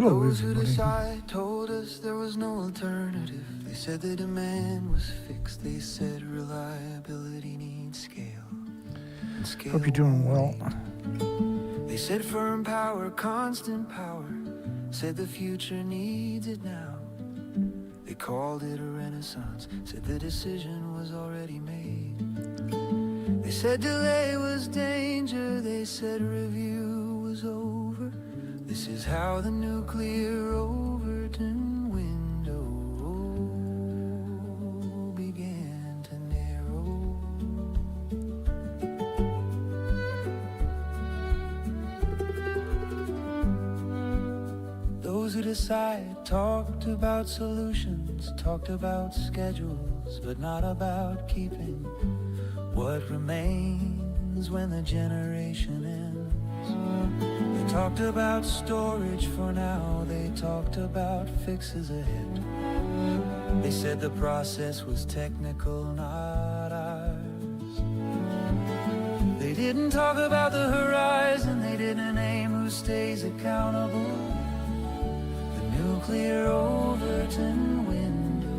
Hello, Those who everybody. decide told us there was no alternative. They said the demand was fixed. They said reliability needs scale. And scale Hope you're doing well. They said firm power, constant power. Said the future needs it now. They called it a renaissance. Said the decision was already made. They said delay was danger. They said review was over. This is how the nuclear Overton window began to narrow. Those who decide talked about solutions, talked about schedules, but not about keeping what remains when the generation ends. They talked about storage for now, they talked about fixes ahead. They said the process was technical, not ours. They didn't talk about the horizon, they didn't name who stays accountable. The nuclear Overton window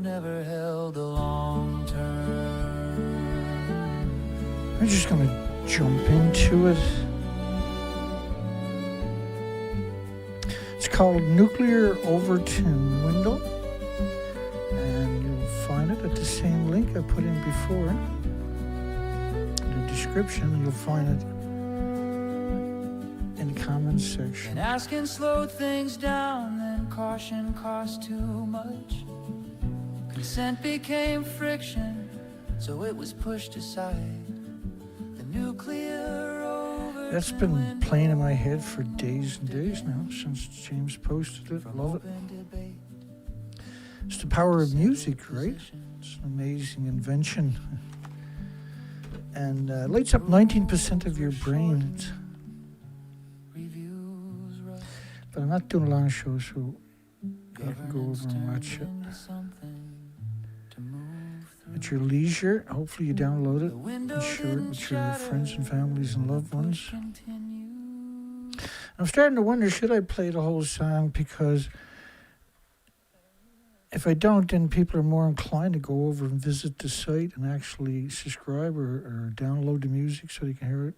never held a long term. I'm just going to jump into it. It's called Nuclear Overton Window, and you'll find it at the same link I put in before. In the description, you'll find it in the comments section. And asking slowed things down, then caution cost too much. Consent became friction, so it was pushed aside. That's been playing in my head for days and days now, since James posted it. Love it. It's the power of music, right? It's an amazing invention. And lights up 19% of your brain. But I'm not doing a long show, so you can go over and watch it at your leisure. Hopefully you download it and share it with your friends and families and loved ones. I'm starting to wonder, should I play the whole song? Because if I don't, then people are more inclined to go over and visit the site and actually subscribe or download the music so they can hear it,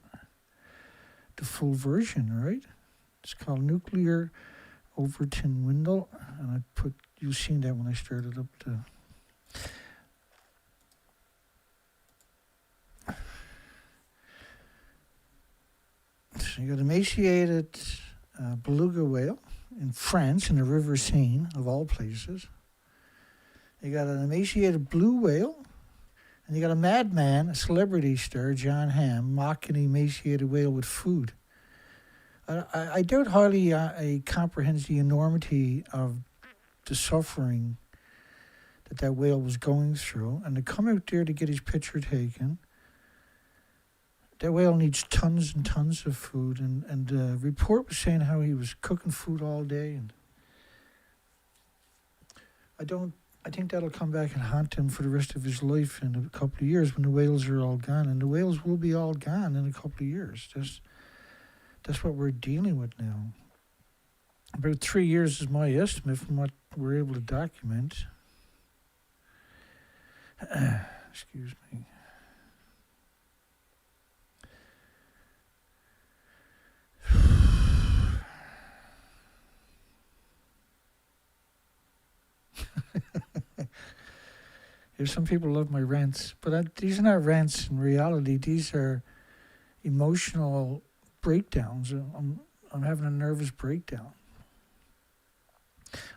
the full version, right? It's called Nuclear Overton Window, and you've seen that when I started up the... So you got emaciated beluga whale in France, in the River Seine, of all places. You got an emaciated blue whale, and you got a madman, a celebrity star, John Hamm, mocking the emaciated whale with food. I doubt highly he comprehends the enormity of the suffering that whale was going through, and to come out there to get his picture taken. That whale needs tons and tons of food, and the report was saying how he was cooking food all day, and I think that'll come back and haunt him for the rest of his life in a couple of years when the whales are all gone, and the whales will be all gone in a couple of years. That's what we're dealing with now. About 3 years is my estimate from what we're able to document. Excuse me. Some people love my rants, but these are not rants in reality. These are emotional breakdowns. I'm having a nervous breakdown.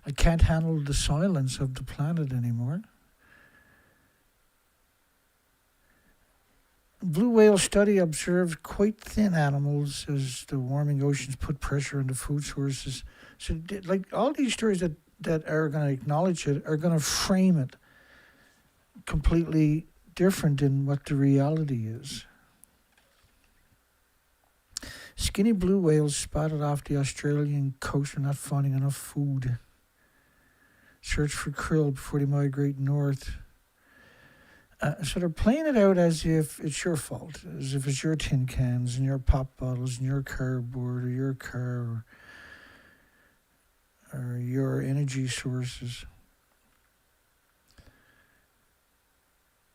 I can't handle the silence of the planet anymore. Blue whale study observed quite thin animals as the warming oceans put pressure on the food sources. So, like, all these stories that are going to acknowledge it are going to frame it completely different than what the reality is. Skinny blue whales spotted off the Australian coast are not finding enough food. Search for krill before they migrate north. So they're playing it out as if it's your fault, as if it's your tin cans and your pop bottles and your cardboard or your car or your energy sources.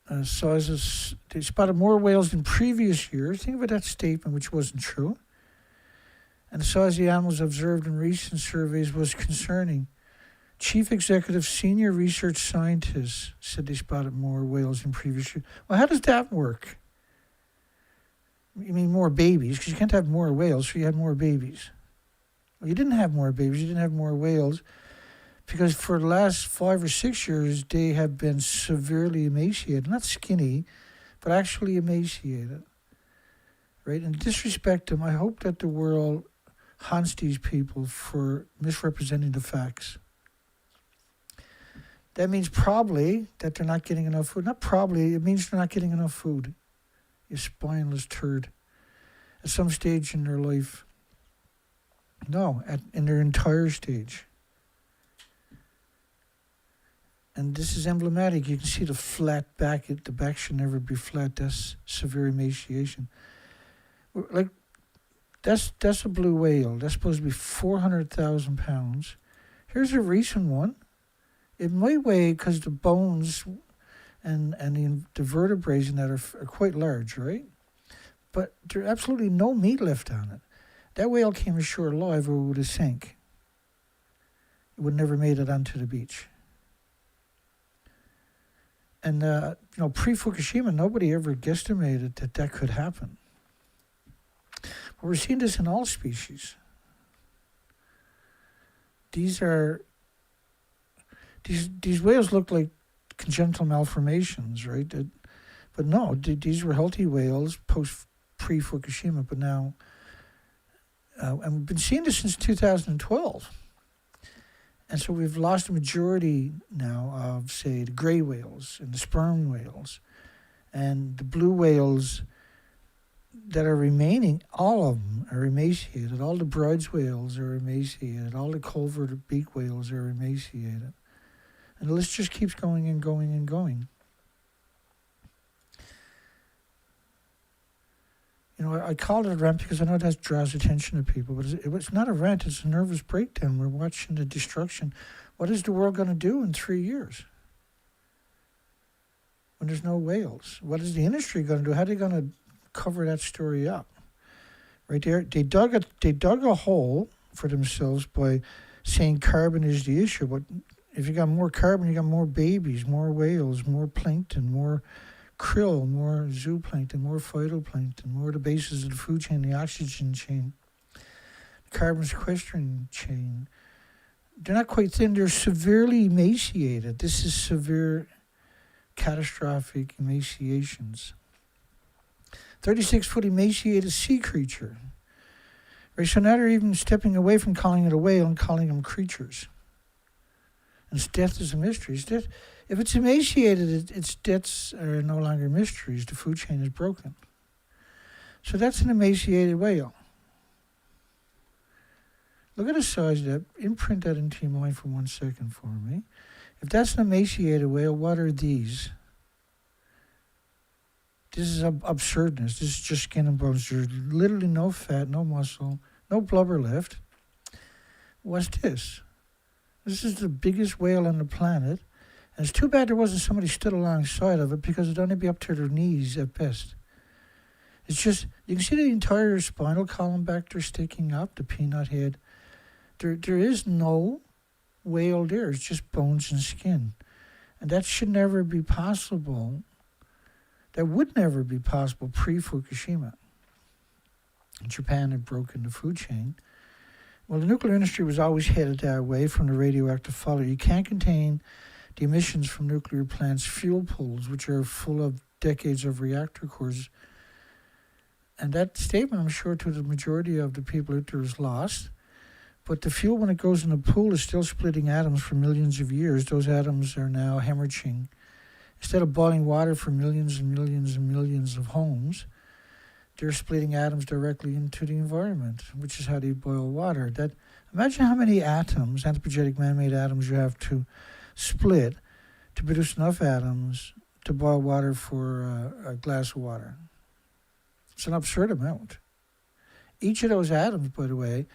They spotted more whales than previous years. Think about that statement, which wasn't true. And the size of the animals observed in recent surveys was concerning. Chief executive senior research scientists said they spotted more whales than previous years. Well, how does that work? You mean more babies? Because you can't have more whales, so you had more babies. Well, you didn't have more babies, you didn't have more whales, because for the last 5 or 6 years, they have been severely emaciated. Not skinny, but actually emaciated. Right? In disrespect to them, I hope that the world haunts these people for misrepresenting the facts. That means probably that they're not getting enough food. Not probably, it means they're not getting enough food. You spineless turd. At some stage in their life. No, in their entire stage. And this is emblematic. You can see the flat back. The back should never be flat. That's severe emaciation. Like, that's a blue whale. That's supposed to be 400,000 pounds. Here's a recent one. It might weigh, because the bones and the vertebrae in that are quite large, right? But there's absolutely no meat left on it. That whale came ashore alive or it would have sank. It would never made it onto the beach. And, pre-Fukushima, nobody ever guesstimated that could happen. But we're seeing this in all species. These whales look like congenital malformations, right? But no, these were healthy whales pre-Fukushima, but now, and we've been seeing this since 2012. And so we've lost a majority now of, say, the gray whales and the sperm whales. And the blue whales that are remaining, all of them are emaciated. All the bride's whales are emaciated. All the culvert beak whales are emaciated. And the list just keeps going and going and going. I called it a rant because I know that draws attention to people, but it's not a rant, it's a nervous breakdown. We're watching the destruction. What is the world going to do in 3 years when there's no whales? What is the industry going to do? How are they going to cover that story up? Right there, they dug a hole for themselves by saying carbon is the issue, but if you got more carbon, you got more babies, more whales, more plankton, more krill, more zooplankton, more phytoplankton, more the bases of the food chain, the oxygen chain, the carbon sequestering chain. They're not quite thin, they're severely emaciated. This is severe, catastrophic emaciations. 36-foot emaciated sea creature. Right, so now they're even stepping away from calling it a whale and calling them creatures. And its death is a mystery. If it's emaciated, its deaths are no longer mysteries. The food chain is broken. So that's an emaciated whale. Look at the size of that. Imprint that into your mind for 1 second for me. If that's an emaciated whale, what are these? This is absurdness. This is just skin and bones. There's literally no fat, no muscle, no blubber left. What's this? This is the biggest whale on the planet. And it's too bad there wasn't somebody stood alongside of it, because it'd only be up to their knees at best. It's just, you can see the entire spinal column back there sticking up, the peanut head. There is no whale there. It's just bones and skin. And that should never be possible. That would never be possible pre-Fukushima. Japan had broken the food chain. Well, the nuclear industry was always headed that way from the radioactive fallout. You can't contain the emissions from nuclear plants' fuel pools, which are full of decades of reactor cores. And that statement, I'm sure, to the majority of the people out there is lost. But the fuel, when it goes in the pool, is still splitting atoms for millions of years. Those atoms are now hemorrhaging. Instead of boiling water for millions and millions and millions of homes, they're splitting atoms directly into the environment, which is how they boil water. Imagine how many atoms, anthropogenic man-made atoms, you have to split to produce enough atoms to boil water for a glass of water. It's an absurd amount. Each of those atoms, by the way,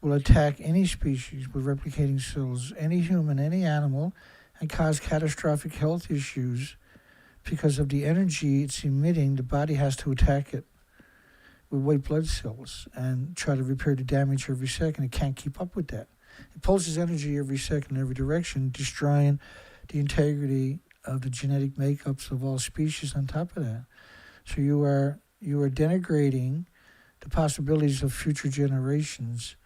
will attack any species with replicating cells, any human, any animal, and cause catastrophic health issues because of the energy it's emitting. The body has to attack it with white blood cells and try to repair the damage every second. It can't keep up with that. It pulls its energy every second in every direction, destroying the integrity of the genetic makeups of all species on top of that. So you are denigrating the possibilities of future generations.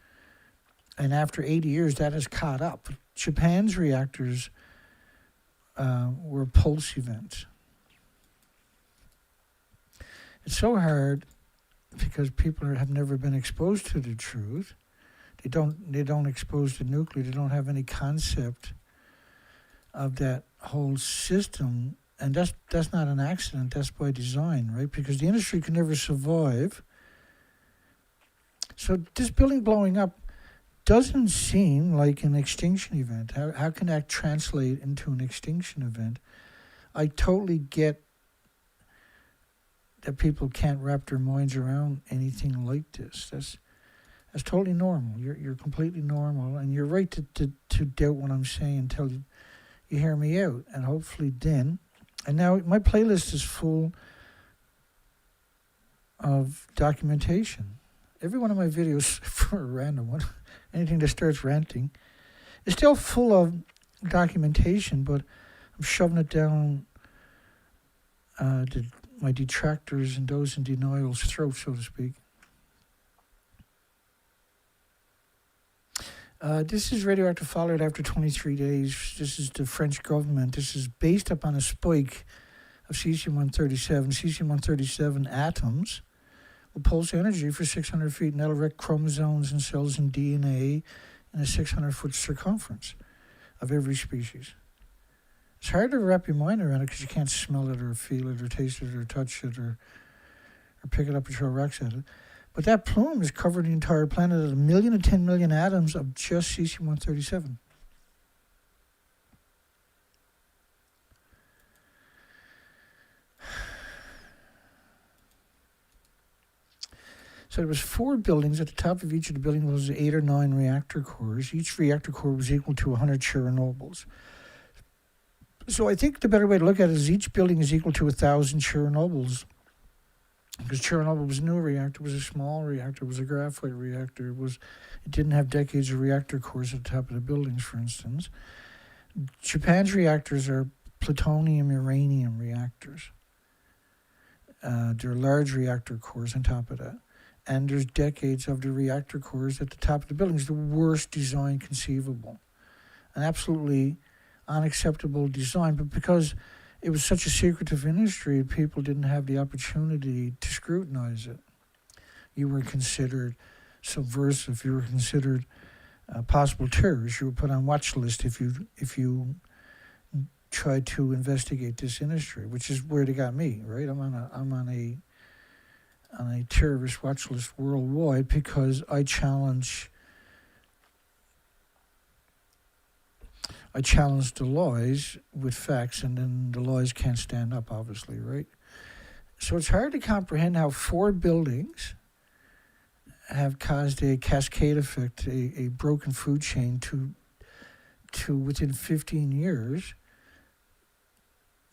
And after 80 years, that has caught up. Japan's reactors were pulse events. It's so hard because people have never been exposed to the truth. They don't expose the nuclear. They don't have any concept of that whole system. And that's not an accident. That's by design, right? Because the industry can never survive. So this building blowing up doesn't seem like an extinction event. How can that translate into an extinction event? I totally get that people can't wrap their minds around anything like this. That's totally normal. You're completely normal, and you're right to doubt what I'm saying until you hear me out, and hopefully then. And now my playlist is full of documentation. Every one of my videos, for a random one, anything that starts ranting, is still full of documentation, but I'm shoving it down my detractors and those in denial's throat, so to speak. This is radioactive fallout after 23 days. This is the French government. This is based upon a spike of cesium-137. Cesium-137 atoms will pulse energy for 600 feet, and that'll wreck chromosomes and cells and DNA in a 600-foot circumference of every species. It's hard to wrap your mind around it because you can't smell it or feel it or taste it or touch it or pick it up and throw rocks at it. But that plume is covering the entire planet at 1 million to 10 million atoms of just cesium-137. So there was 4 buildings. At the top of each of the buildings was 8 or 9 reactor cores. Each reactor core was equal to 100 Chernobyls. So I think the better way to look at it is each building is equal to 1,000 Chernobyls. Because Chernobyl was a new reactor, it was a small reactor, it was a graphite reactor, it didn't have decades of reactor cores at the top of the buildings, for instance. Japan's reactors are plutonium-uranium reactors. They're large reactor cores on top of that. And there's decades of the reactor cores at the top of the buildings, the worst design conceivable. An absolutely unacceptable design, but because it was such a secretive industry, people didn't have the opportunity to scrutinize it. You were considered subversive. You were considered possible terrorists. You were put on watch list if you tried to investigate this industry, which is where they got me. Right, I'm on a terrorist watch list worldwide because I challenge the lies with facts, and then the lies can't stand up, obviously, right? So it's hard to comprehend how 4 buildings have caused a cascade effect, a broken food chain to within 15 years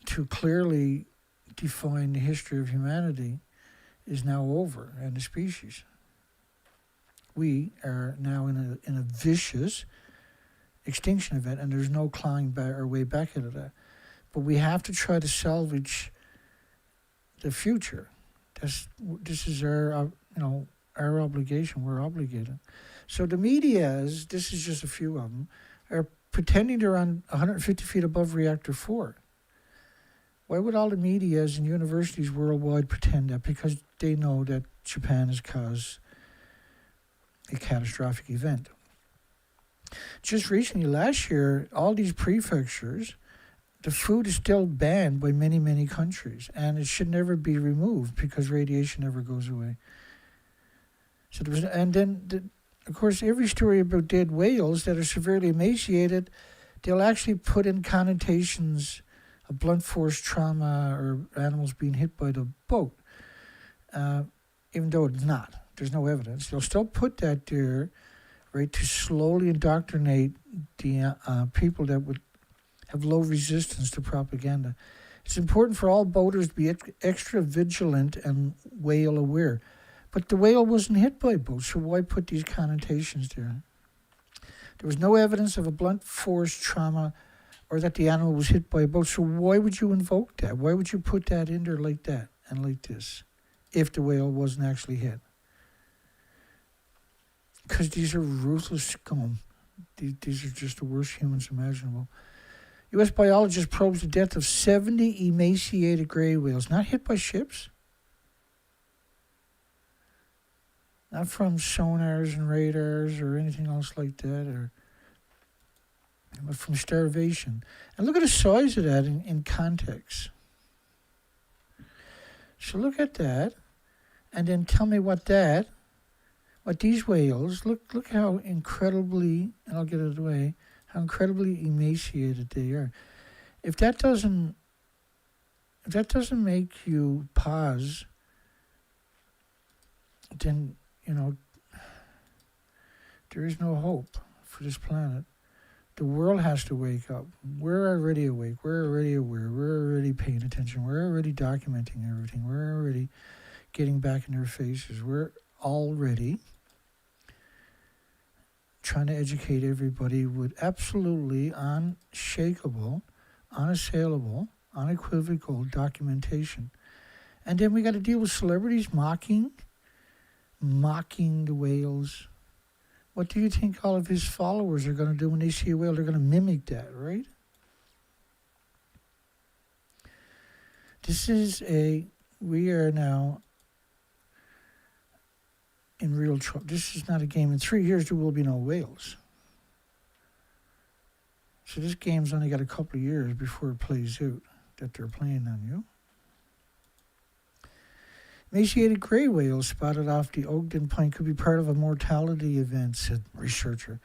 to clearly define the history of humanity is now over and the species. We are now in a vicious extinction event, and there's no clawing back our way back into that. But we have to try to salvage the future. This is our obligation. We're obligated. So the medias, this is just a few of them, are pretending they're on 150 feet above Reactor 4. Why would all the medias and universities worldwide pretend that? Because they know that Japan has caused a catastrophic event. Just recently, last year, all these prefectures, the food is still banned by many, many countries, and it should never be removed because radiation never goes away. So there was, and then, of course, every story about dead whales that are severely emaciated, they'll actually put in connotations a blunt force trauma or animals being hit by the boat, even though it's not. There's no evidence. They'll still put that there, right, to slowly indoctrinate the people that would have low resistance to propaganda. It's important for all boaters to be extra vigilant and whale aware. But the whale wasn't hit by a boat, so why put these connotations there? There was no evidence of a blunt force trauma or that the animal was hit by a boat, so why would you invoke that? Why would you put that in there like that and like this if the whale wasn't actually hit? Because these are ruthless scum. These are just the worst humans imaginable. U.S. biologist probes the death of 70 emaciated gray whales, not hit by ships, not from sonars and radars or anything else like that, but from starvation. And look at the size of that in context. So look at that, and then tell me what these whales, look how incredibly, and I'll get it out of the way, how incredibly emaciated they are. If that doesn't make you pause, then, there is no hope for this planet. The world has to wake up. We're already awake. We're already aware. We're already paying attention. We're already documenting everything. We're already getting back in their faces. We're already trying to educate everybody with absolutely unshakable, unassailable, unequivocal documentation. And then we got to deal with celebrities mocking the whales. What do you think all of his followers are going to do when they see a whale? They're going to mimic that, right? We are now in real trouble. This is not a game. In 3 years, there will be no whales. So this game's only got a couple of years before it plays out that they're playing on you. Emaciated gray whales spotted off the Ogden Pine could be part of a mortality event, said researcher.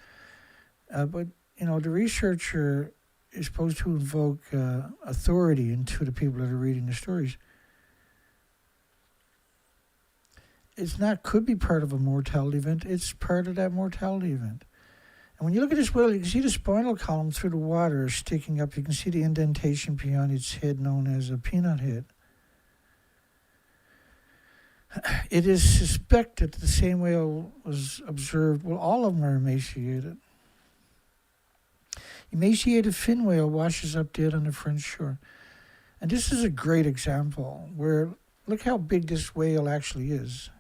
But the researcher is supposed to invoke authority into the people that are reading the stories. It's not could be part of a mortality event. It's part of that mortality event. And when you look at this whale, you can see the spinal column through the water sticking up. You can see the indentation behind its head known as a peanut head. It is suspected that the same whale was observed. Well, all of them are emaciated. Emaciated fin whale washes up dead on the French shore. And this is a great example where, look how big this whale actually is.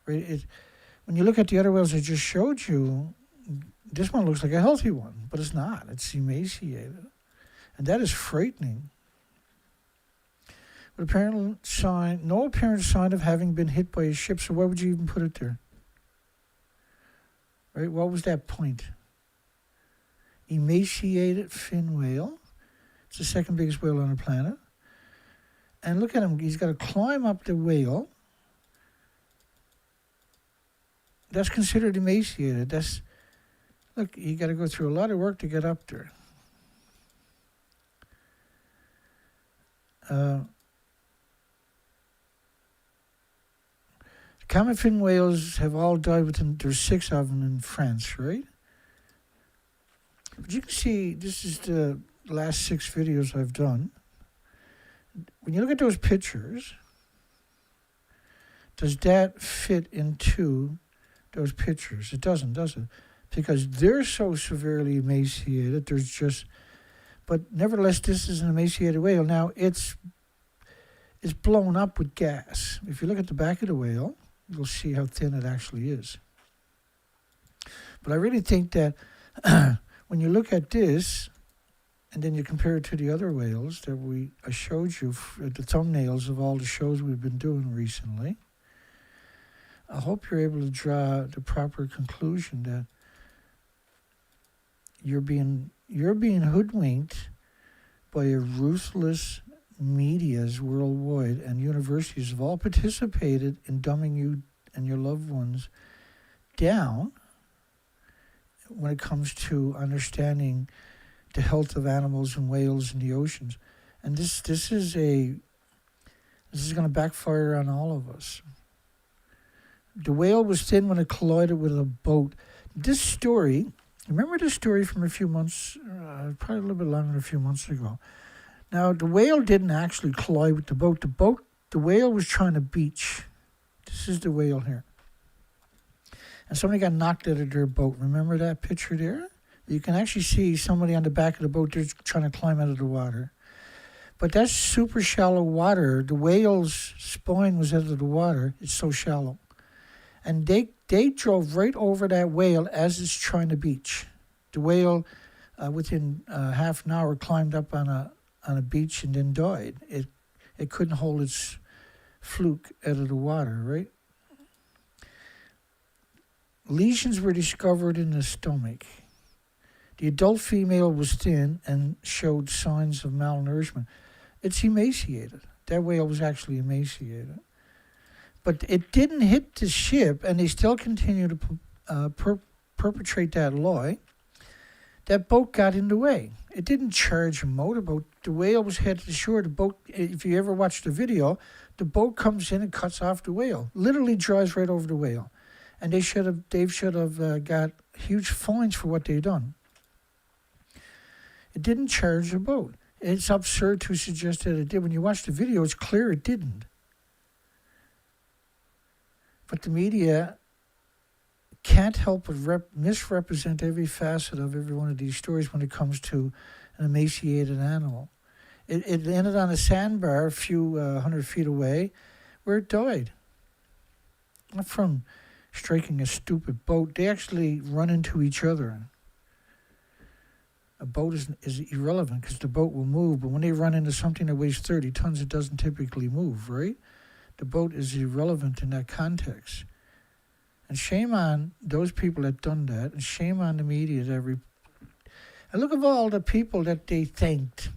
Right? When you look at the other whales I just showed you, this one looks like a healthy one, but it's not. It's emaciated. And that is frightening. But no apparent sign of having been hit by a ship, so why would you even put it there? Right? What was that point? Emaciated fin whale. It's the second biggest whale on the planet. And look at him. He's got to climb up the whale. That's considered emaciated. Look, you got to go through a lot of work to get up there. Common fin whales have all died there's 6 of them in France, right? But you can see, this is the last 6 videos I've done. When you look at those pictures, does that fit into those pictures? It doesn't, does it? Because they're so severely emaciated, but nevertheless, this is an emaciated whale. Now, it's blown up with gas. If you look at the back of the whale, you'll see how thin it actually is. But I really think that when you look at this, and then you compare it to the other whales that I showed you, the thumbnails of all the shows we've been doing recently, I hope you're able to draw the proper conclusion that you're being hoodwinked by a ruthless medias worldwide, and universities have all participated in dumbing you and your loved ones down when it comes to understanding the health of animals and whales in the oceans. And this is going to backfire on all of us. The whale was thin when it collided with a boat. This story, remember this story from a few months, probably a little bit longer than a few months ago. Now, the whale didn't actually collide with the boat. The whale was trying to beach. This is the whale here. And somebody got knocked out of their boat. Remember that picture there? You can actually see somebody on the back of the boat. They're trying to climb out of the water. But that's super shallow water. The whale's spine was out of the water. It's so shallow. And they drove right over that whale as it's trying to beach. The whale, within half an hour, climbed up on a beach and then died. It couldn't hold its fluke out of the water, right? Lesions were discovered in the stomach. The adult female was thin and showed signs of malnourishment. It's emaciated. That whale was actually emaciated. But it didn't hit the ship, and they still continue to perpetrate that lie. That boat got in the way. It didn't charge a motorboat. The whale was headed to shore. The boat, if you ever watch the video, the boat comes in and cuts off the whale. Literally drives right over the whale. And they should have got huge fines for what they've done. It didn't charge the boat. It's absurd to suggest that it did. When you watch the video, it's clear it didn't. But the media can't help but misrepresent every facet of every one of these stories when it comes to an emaciated animal. It ended on a sandbar a few 100 feet away where it died. Not from striking a stupid boat. They actually run into each other. A boat is irrelevant because the boat will move, but when they run into something that weighs 30 tons, it doesn't typically move, right? The boat is irrelevant in that context. And shame on those people that done that, and shame on the media that and look at all the people that they thanked.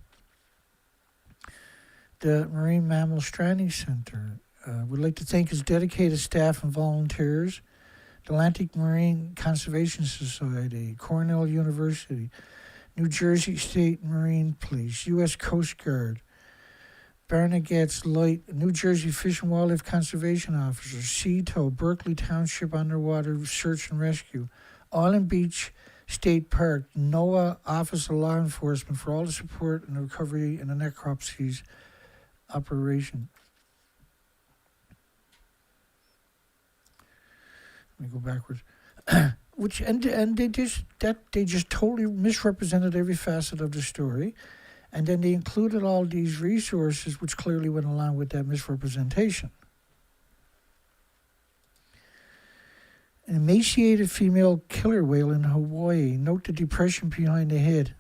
The Marine Mammal Stranding Center would like to thank its dedicated staff and volunteers, the Atlantic Marine Conservation Society, Cornell University, New Jersey State Marine Police, U.S. Coast Guard, Barnegat's Light, New Jersey Fish and Wildlife Conservation Officer, SEATO, Berkeley Township Underwater Search and Rescue, Island Beach State Park, NOAA Office of Law Enforcement for all the support and the recovery and the necropsies operation. Let me go backwards. They just totally misrepresented every facet of the story. And then they included all these resources which clearly went along with that misrepresentation. An emaciated female killer whale in Hawaii. Note the depression behind the head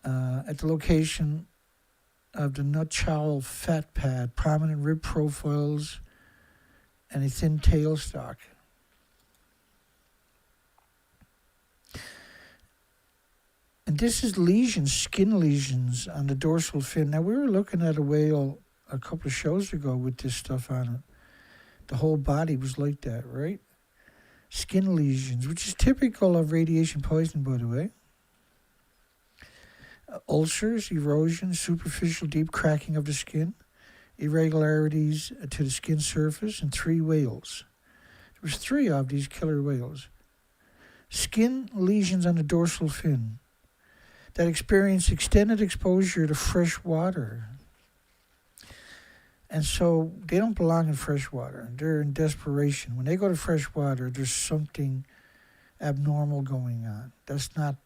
at the location of the nutshell fat pad, prominent rib profiles, and a thin tail stalk. And this is lesions, skin lesions on the dorsal fin. Now, we were looking at a whale a couple of shows ago with this stuff on it. The whole body was like that, right? Skin lesions, which is typical of radiation poisoning, by the way. Ulcers, erosion, superficial deep cracking of the skin, irregularities to the skin surface, and 3 whales. There was 3 of these killer whales. Skin lesions on the dorsal fin that experience extended exposure to fresh water. And so they don't belong in fresh water. They're in desperation. When they go to fresh water, there's something abnormal going on. That's not,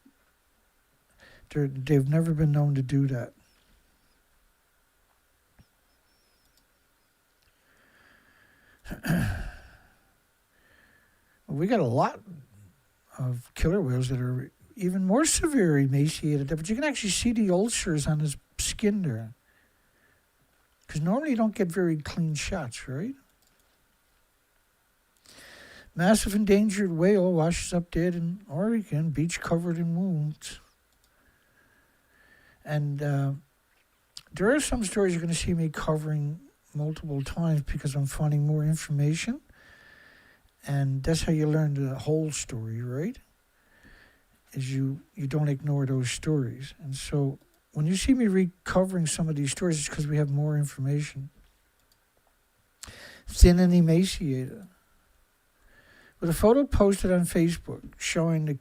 they've never been known to do that. We got a lot of killer whales that are even more severe emaciated, but you can actually see the ulcers on his skin there. Because normally you don't get very clean shots, right? Massive endangered whale washes up dead in Oregon, beach covered in wounds. And there are some stories you're going to see me covering multiple times because I'm finding more information. And that's how you learn the whole story, right? is you don't ignore those stories. And so when you see me recovering some of these stories, it's because we have more information. Thin and emaciated. With a photo posted on Facebook showing the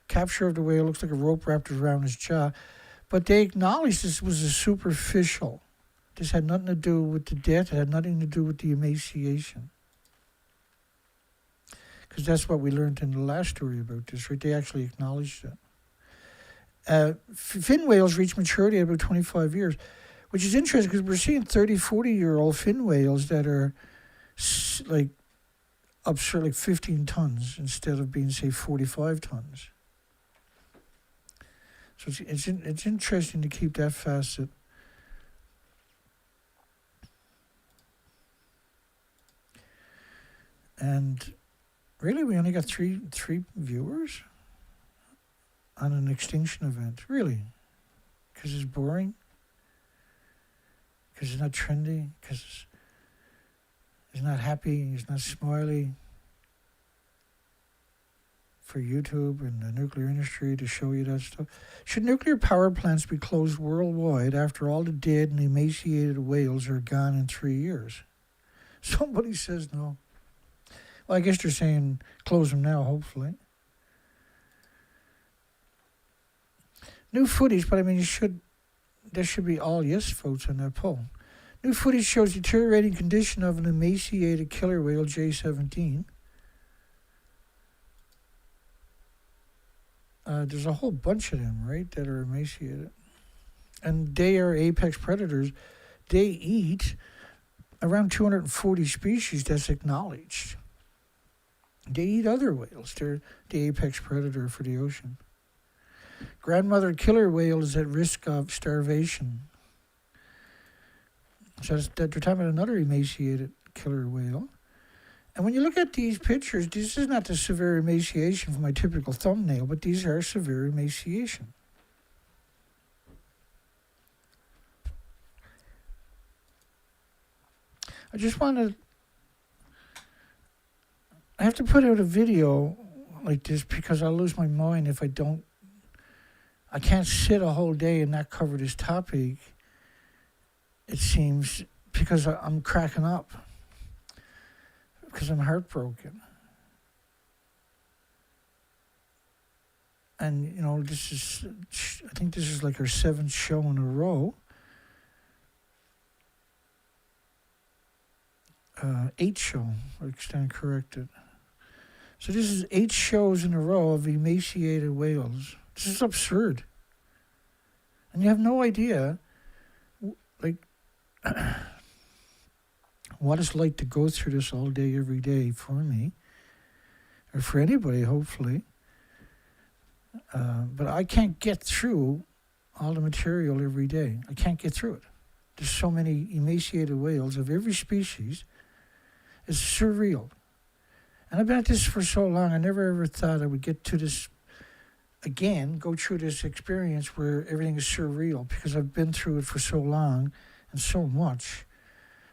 capture of the whale, looks like a rope wrapped around his jaw, but they acknowledged this was a superficial. This had nothing to do with the death. It had nothing to do with the emaciation. Because that's what we learned in the last story about this, right? They actually acknowledged it. Fin whales reach maturity at about 25 years, which is interesting because we're seeing 30, 40-year-old fin whales that are like up to like 15 tons instead of being, say, 45 tons. So it's interesting to keep that facet. And really, we only got three viewers on an extinction event. Really? Because it's boring? Because it's not trendy? Because it's not happy? It's not smiley? For YouTube and the nuclear industry to show you that stuff? Should nuclear power plants be closed worldwide after all the dead and emaciated whales are gone in 3 years? Somebody says no. Well, I guess they're saying close them now, hopefully. New footage, but I mean, there should be all yes votes on that poll. New footage shows deteriorating condition of an emaciated killer whale, J17. There's a whole bunch of them, right, that are emaciated. And they are apex predators. They eat around 240 species that's acknowledged. They eat other whales. They're the apex predator for the ocean. Grandmother killer whale is at risk of starvation. So they're talking about another emaciated killer whale. And when you look at these pictures, this is not the severe emaciation from my typical thumbnail, but these are severe emaciation. I just want to... I have to put out a video like this because I'll lose my mind if I don't. I can't sit a whole day and not cover this topic, it seems, because I'm cracking up. Because I'm heartbroken. And, you know, I think this is like our 7th show in a row. 8th show, I stand corrected. So this is 8 shows in a row of emaciated whales. This is absurd. And you have no idea, like, what it's like to go through this all day, every day for me, or for anybody, hopefully. But I can't get through all the material every day. I can't get through it. There's so many emaciated whales of every species. It's surreal. And I've been at this for so long, I never ever thought I would get to this again, go through this experience where everything is surreal, because I've been through it for so long and so much.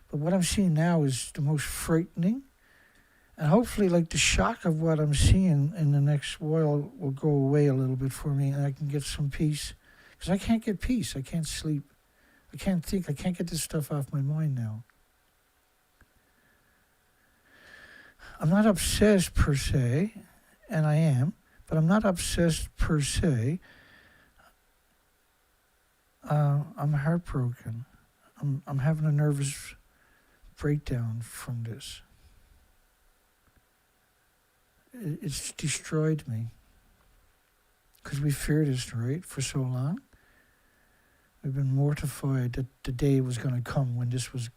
But what I'm seeing now is the most frightening. And hopefully, like, the shock of what I'm seeing in the next while will go away a little bit for me, and I can get some peace. Because I can't get peace. I can't sleep. I can't think. I can't get this stuff off my mind now. I'm not obsessed per se, and I am, but I'm not obsessed per se. I'm heartbroken. I'm having a nervous breakdown from this. It's destroyed me. Because we feared this, right, for so long. We've been mortified that the day was going to come when this was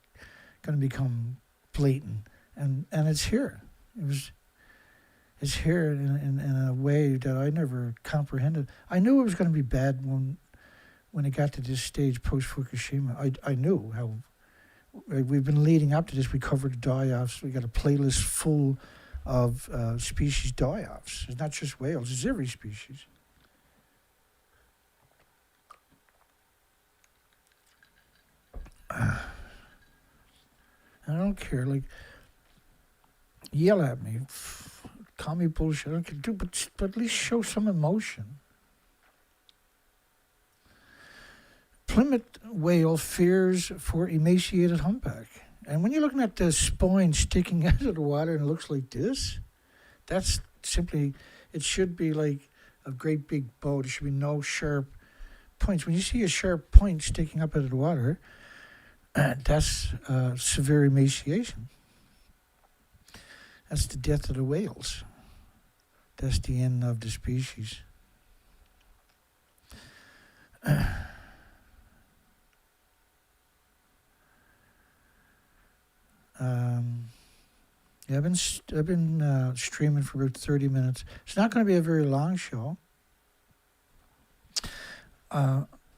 going to become blatant. And it's here. It's here in a way that I never comprehended. I knew it was going to be bad when it got to this stage post-Fukushima. I knew how... We've been leading up to this. We covered the die-offs. We got a playlist full of species die-offs. It's not just whales. It's every species. I don't care. Like, yell at me. Call me bullshit. I can do, but at least show some emotion. Plymouth whale fears for emaciated humpback. And when you're looking at the spine sticking out of the water and it looks like this, that's simply, it should be like a great big boat. There should be no sharp points. When you see a sharp point sticking up out of the water, that's severe emaciation. That's the death of the whales. That's the end of the species. Yeah, I've been streaming for about 30 minutes. It's not going to be a very long show.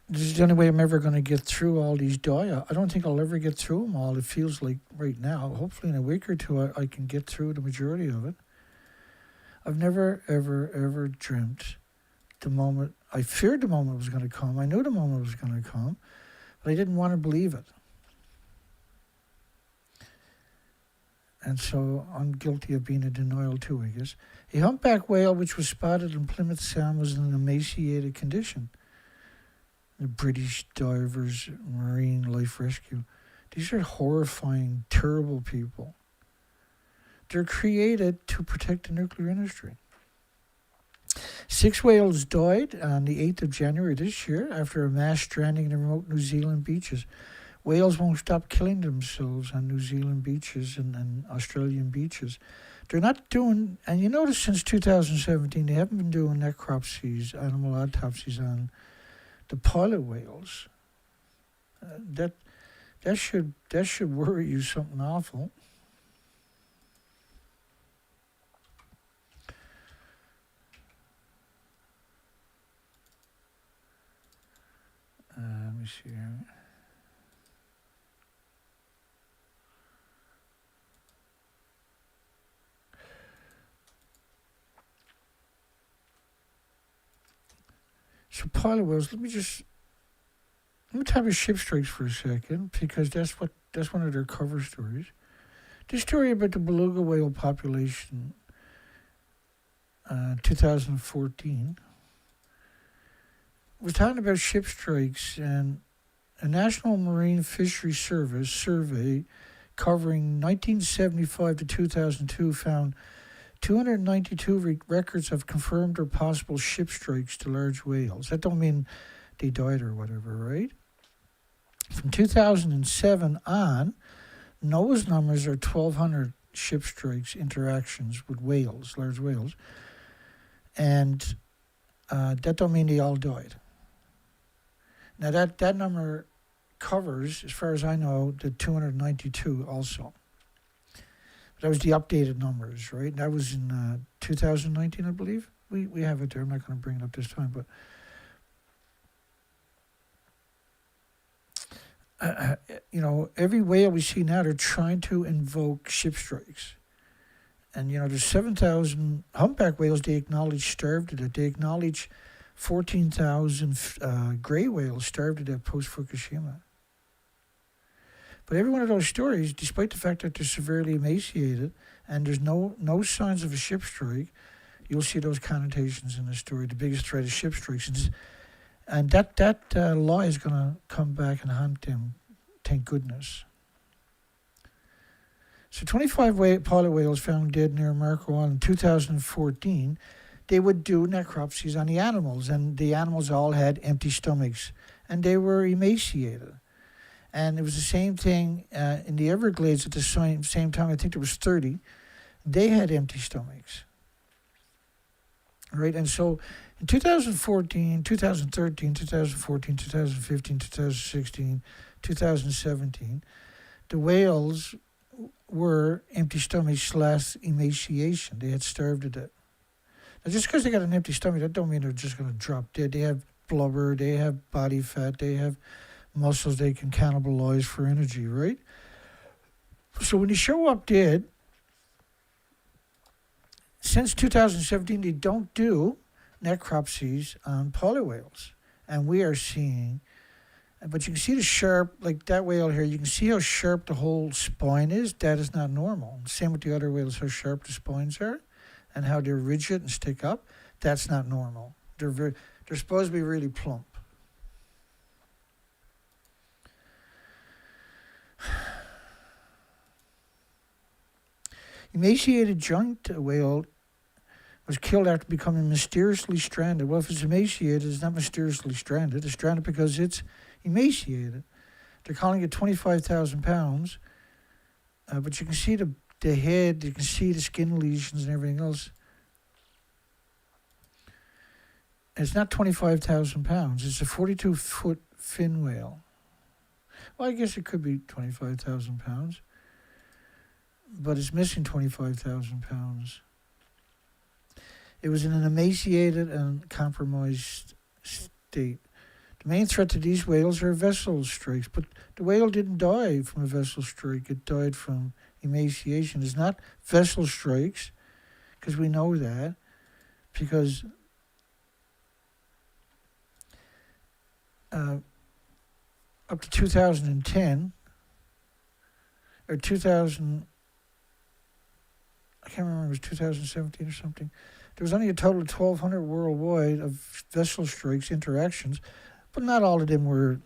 This is the only way I'm ever going to get through all these dye. I don't think I'll ever get through them all. It feels like right now. Hopefully in a week or two I can get through the majority of it. I've never, ever, ever dreamt the moment. I feared the moment was going to come. I knew the moment was going to come, but I didn't want to believe it. And so I'm guilty of being in denial too, I guess. A humpback whale which was spotted in Plymouth Sound was in an emaciated condition. The British divers, Marine Life Rescue. These are horrifying, terrible people. They're created to protect the nuclear industry. 6 whales died on the 8th of January this year after a mass stranding in the remote New Zealand beaches. Whales won't stop killing themselves on New Zealand beaches and Australian beaches. They're not doing, and you notice since 2017, they haven't been doing necropsies, animal autopsies on the pilot whales. That should worry you something awful. Let me see here. So pilot whales, let me talk about ship strikes for a second, because that's one of their cover stories. This story about the beluga whale population, 2014, we're talking about ship strikes, and a National Marine Fisheries Service survey covering 1975 to 2002 found 292 records of confirmed or possible ship strikes to large whales. That don't mean they died or whatever, right? From 2007 on, NOAA's numbers are 1,200 ship strikes, interactions with whales, large whales. And that don't mean they all died. Now that number covers, as far as I know, the 292 also. That was the updated numbers, right? That was in 2019, I believe. We have it there. I'm not going to bring it up this time, but every whale we see now, they're trying to invoke ship strikes. And, there's 7,000 humpback whales they acknowledge starved to death. They acknowledge 14,000 gray whales starved to death post-Fukushima. But every one of those stories, despite the fact that they're severely emaciated and there's no signs of a ship strike, you'll see those connotations in the story. The biggest threat is ship strikes. And that lie is going to come back and haunt them, thank goodness. So 25 pilot whales found dead near Marco Island in 2014. They would do necropsies on the animals, and the animals all had empty stomachs, and they were emaciated. And it was the same thing in the Everglades at the same time. I think there was 30. They had empty stomachs. Right? And so in 2014, 2013, 2014, 2015, 2016, 2017, the whales were empty stomachs / emaciation. They had starved to death. Now, just because they got an empty stomach, that don't mean they're just going to drop dead. They have blubber, they have body fat, they have muscles they can cannibalize for energy, right? So when you show up dead, since 2017, they don't do necropsies on pilot whales. And we are seeing, but you can see the sharp, like that whale here, you can see how sharp the whole spine is. That is not normal. Same with the other whales, how sharp the spines are. and how they're rigid and stick up, that's not normal. They're supposed to be really plump. Emaciated giant whale was killed after becoming mysteriously stranded. Well, if it's emaciated, it's not mysteriously stranded. It's stranded because it's emaciated. They're calling it 25,000 pounds, but you can see the head, you can see the skin lesions and everything else. It's not 25,000 pounds. It's a 42-foot fin whale. Well, I guess it could be 25,000 pounds, but it's missing 25,000 pounds. It was in an emaciated and compromised state. The main threat to these whales are vessel strikes, but the whale didn't die from a vessel strike. It died from emaciation. It's not vessel strikes, because we know that, because up to 2010, or 2000, I can't remember, it was 2017 or something, there was only a total of 1,200 worldwide of vessel strikes interactions, but not all of them were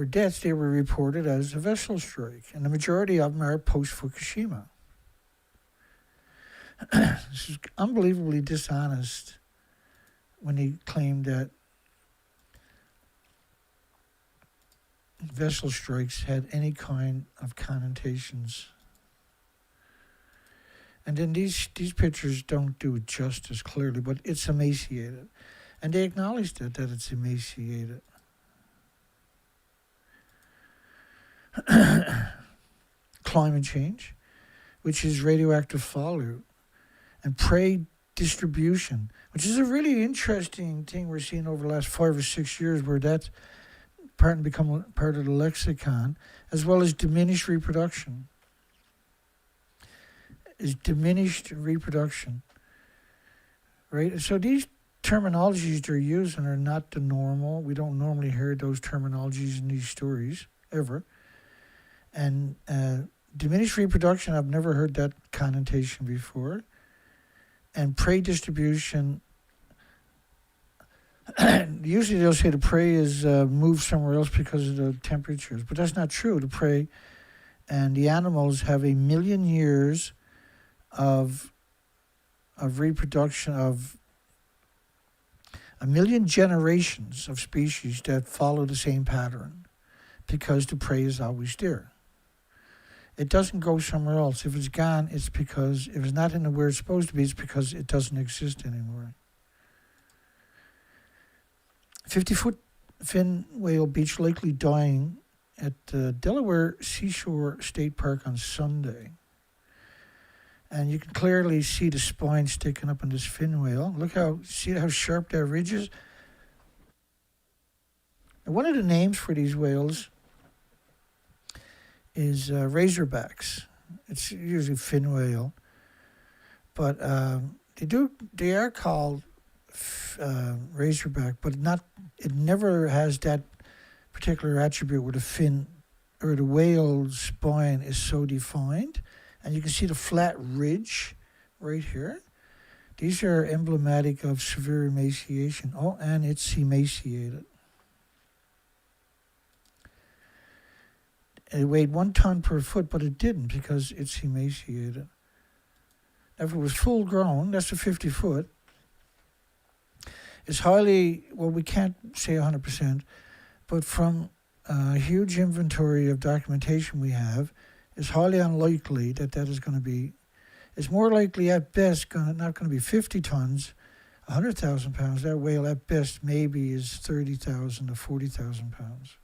deaths. They were reported as a vessel strike, and the majority of them are post-Fukushima. This is unbelievably dishonest when he claimed that vessel strikes had any kind of connotations. And then these pictures don't do it justice clearly, but it's emaciated. And they acknowledged that it's emaciated. Climate change, which is radioactive fallout, and prey distribution, which is a really interesting thing we're seeing over the last 5 or 6 years, where that's become part of the lexicon, as well as diminished reproduction. Is diminished reproduction, right? So these terminologies they're using are not the normal. We don't normally hear those terminologies in these stories, ever. And diminished reproduction, I've never heard that connotation before. And prey distribution, usually they'll say the prey is moved somewhere else because of the temperatures, but that's not true. The prey and the animals have 1 million years of reproduction, of 1 million generations of species that follow the same pattern, because the prey is always there. It doesn't go somewhere else. If it's gone, it's because, if it's not in where it's supposed to be, it's because it doesn't exist anymore. 50-foot fin whale beach likely dying at the Delaware Seashore State Park on Sunday. And you can clearly see the spine sticking up in this fin whale. See how sharp that ridge is? And one of the names for these whales is razorbacks. It's usually fin whale. But they are called razorback, but it never has that particular attribute where the fin or the whale's spine is so defined. And you can see the flat ridge right here. These are emblematic of severe emaciation. Oh, and it's emaciated. It weighed 1 ton per foot, but it didn't because it's emaciated. Now, if it was full grown, that's a 50-foot. It's highly, well, we can't say 100%, but from a huge inventory of documentation we have, it's highly unlikely that is going to be, it's more likely at best not going to be 50 tons, 100,000 pounds. That whale at best maybe is 30,000 to 40,000 pounds.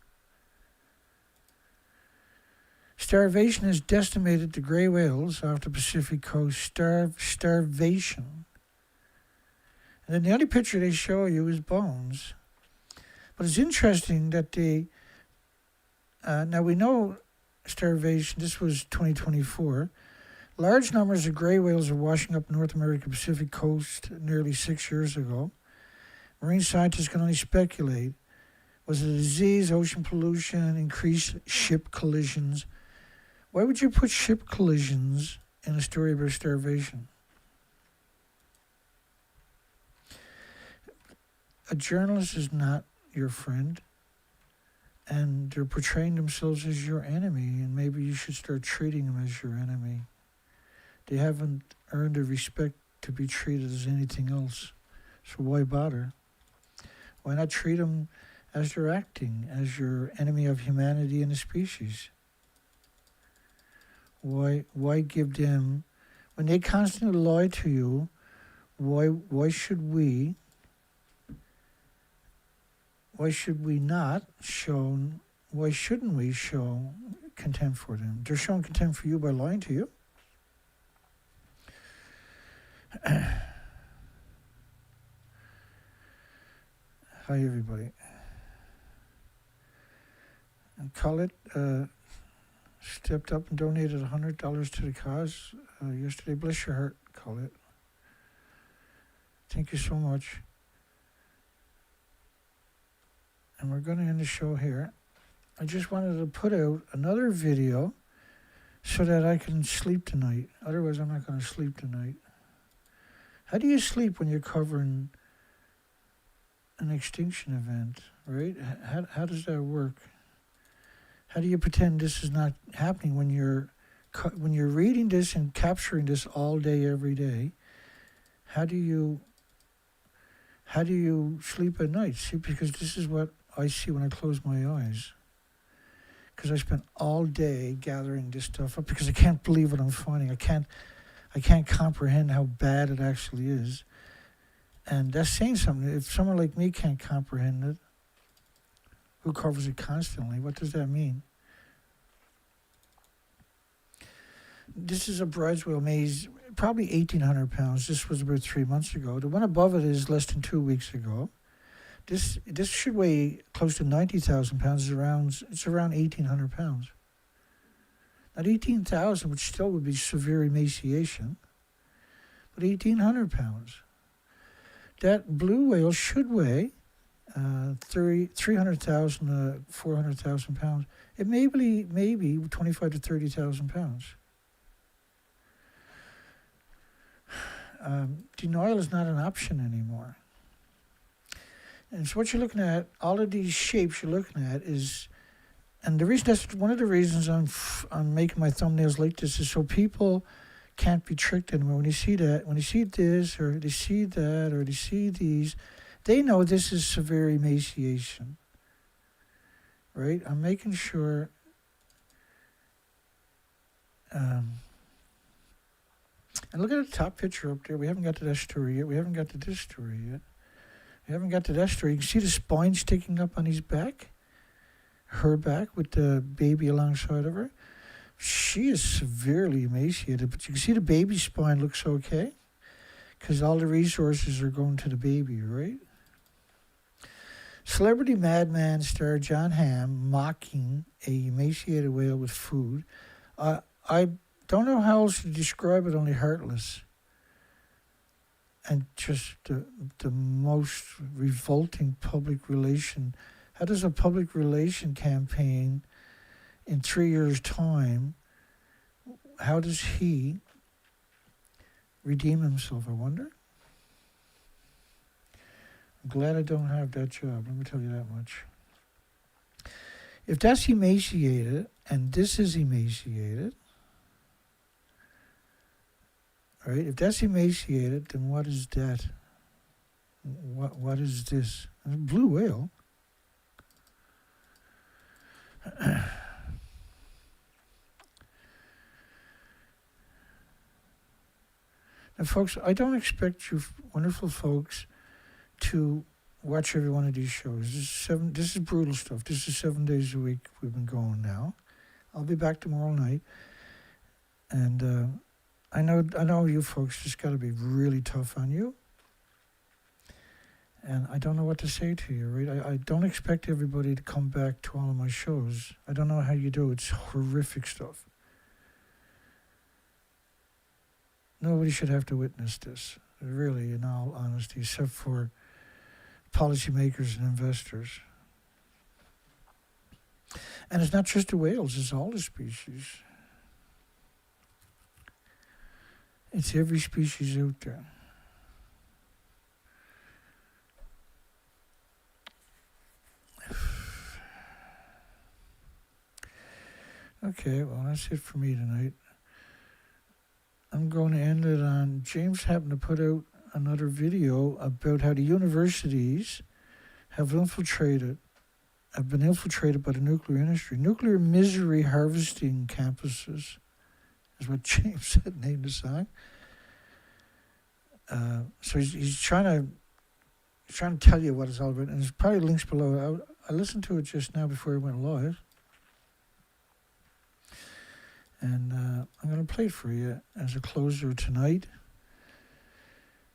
Starvation has decimated the gray whales off the Pacific coast. Starvation. And then the only picture they show you is bones. But it's interesting that now we know starvation, this was 2024. Large numbers of gray whales are washing up North American Pacific coast nearly 6 years ago. Marine scientists can only speculate. Was it a disease, ocean pollution, increased ship collisions? Why would you put ship collisions in a story about starvation? a journalist is not your friend, and they're portraying themselves as your enemy, and maybe you should start treating them as your enemy. They haven't earned the respect to be treated as anything else, so why bother? Why not treat them as they're acting, as your enemy of humanity and the species? Why give them, when they constantly lie to you, why shouldn't we show contempt for them? They're showing contempt for you by lying to you. Hi, everybody. And Colette stepped up and donated $100 to the cause yesterday. Bless your heart, Colette. Thank you so much. And we're going to end the show here. I just wanted to put out another video so that I can sleep tonight. Otherwise, I'm not going to sleep tonight. How do you sleep when you're covering an extinction event, right? How does that work? How do you pretend this is not happening when you're reading this and capturing this all day, every day? How do you sleep at night? See, because this is what I see when I close my eyes. Because I spent all day gathering this stuff up because I can't believe what I'm finding. I can't comprehend how bad it actually is. And that's saying something. If someone like me can't comprehend it, who covers it constantly, what does that mean? This is a bride's whale maze, probably 1,800 pounds. This was about 3 months ago. The one above it is less than 2 weeks ago. This should weigh close to 90,000 pounds. It's around 1,800 pounds. Not 18,000, which still would be severe emaciation, but 1,800 pounds. That blue whale should weigh 300,000 to 400,000 pounds. It may be 25 to 30,000 pounds. Denial is not an option anymore. And so what you're looking at, all of these shapes you're looking at is, and that's one of the reasons I'm making my thumbnails like this, is so people can't be tricked anymore. When you see that, when you see this, or they see that, or they see these, they know this is severe emaciation, right? I'm making sure, and look at the top picture up there. We haven't got to that story yet. We haven't got to this story yet. We haven't got to that story. You can see the spine sticking up on his back, her back with the baby alongside of her. She is severely emaciated, but you can see the baby's spine looks okay because all the resources are going to the baby, right? Celebrity madman star John Hamm mocking a emaciated whale with food. I don't know how else to describe it, only heartless. And just the most revolting public relation. How does a public relation campaign in 3 years' time, how does he redeem himself, I wonder? I'm glad I don't have that job, let me tell you that much. If that's emaciated, and this is emaciated, right? If that's emaciated, then what is that? What is this? A blue whale. Now, folks, I don't expect you wonderful folks to watch every one of these shows. This is brutal stuff. This is 7 days a week we've been going now. I'll be back tomorrow night. And I know you folks just got to be really tough on you. And I don't know what to say to you, right? I don't expect everybody to come back to all of my shows. I don't know how you do. It's horrific stuff. Nobody should have to witness this, really, in all honesty, except for policymakers and investors. And it's not just the whales, it's all the species. It's every species out there. Okay, well, that's it for me tonight. I'm going to end it on James happened to put out another video about how the universities have been infiltrated by the nuclear industry. Nuclear misery harvesting campuses is what James said, named the song. So he's trying to tell you what it's all about, and there's probably links below. I listened to it just now before it went live, and I'm going to play it for you as a closer tonight.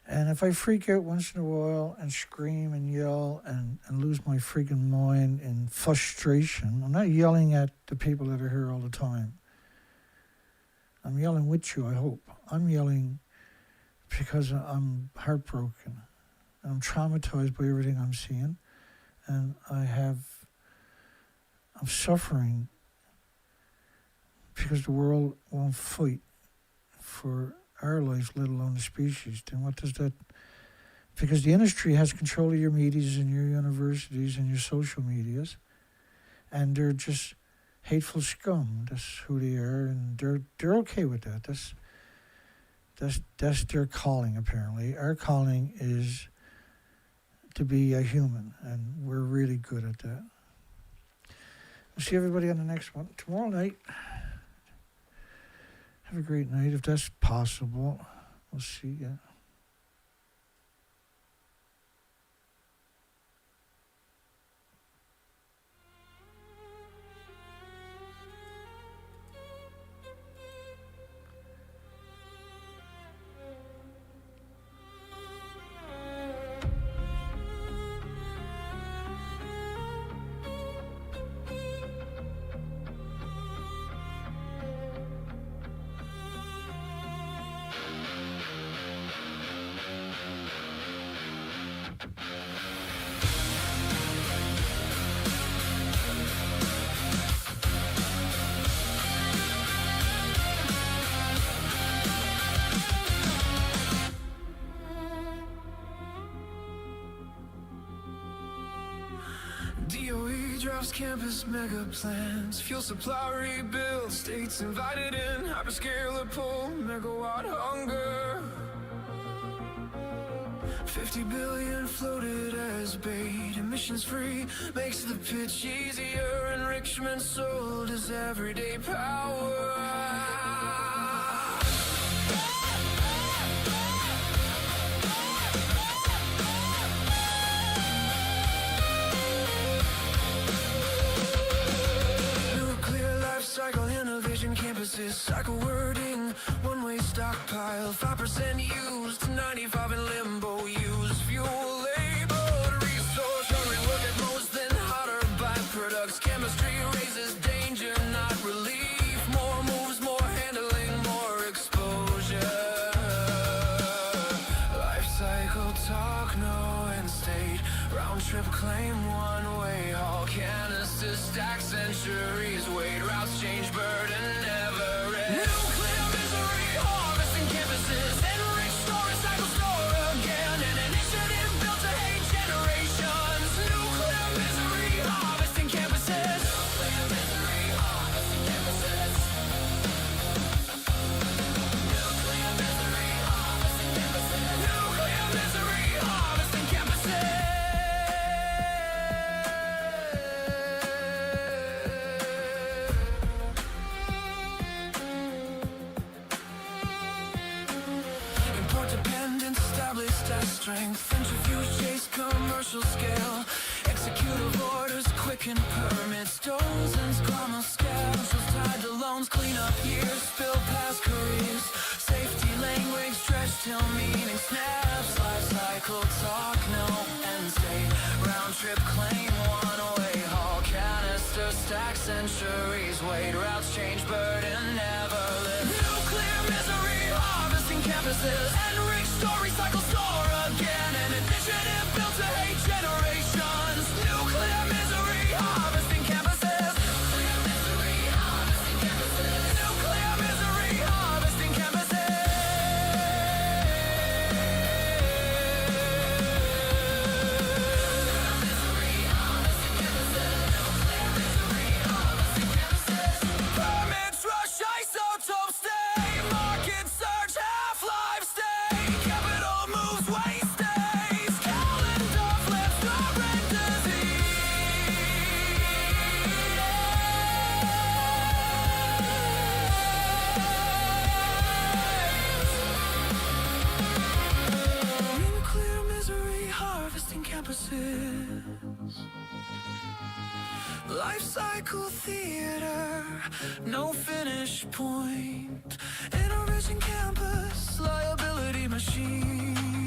And if I freak out once in a while and scream and yell and lose my freaking mind in frustration, I'm not yelling at the people that are here all the time. I'm yelling with you, I hope. I'm yelling because I'm heartbroken. I'm traumatized by everything I'm seeing. And I'm suffering because the world won't fight for our lives, let alone the species. Then what does that... Because the industry has control of your medias and your universities and your social medias. And they're just hateful scum. That's who they are. And they're okay with that. That's their calling, apparently. Our calling is to be a human, and we're really good at that. We'll see everybody on the next one tomorrow night. Have a great night, if that's possible. We'll see you. DOE drafts campus mega plans, fuel supply rebuild, states invited in, hyperscaler pull, megawatt hunger. 50 billion floated as bait, emissions free, makes the pitch easier, enrichment sold as everyday power. Cycle innovation campuses, cycle wording, one-way stockpile, 5% used, 95 in limbo, use fuel labeled, resource hungry, work at most, then hotter byproducts, chemistry raises danger, not relief, more moves, more handling, more exposure, life cycle talk, no end state, round trip claim, one-way haul, canisters stack centuries, weight routes change, burden never ends. Nuclear misery, harvesting campuses, enrich, store, recycle, store again. An initiative built to hate generations. Nuclear misery, harvesting campuses. Nuclear misery, harvesting campuses. Nuclear misery, harvesting campuses. Nuclear misery, harvesting campuses. Import-dependent, established as strength. Centrifuge chase, commercial scale. Executive orders, quicken permits. Dozens, global scales. Tied to loans, clean up years. Spill past careers. Safety language, stretch till meaning snaps. Life cycle talk, no end state. Round trip claim, one-way haul. Canister stack centuries. Weight routes change, burden never lives. Nuclear misery, harvesting campuses. Enrich, store, recycle, store again. An initiative built to hate generations. Nuclear misery, harvesting campuses. Nuclear misery, harvesting campuses. Nuclear misery, harvesting campuses. Nuclear misery, harvesting campuses. Nuclear misery, harvesting campuses. harvesting campuses. Life cycle theater, no finish point. Innovation campus, liability machine.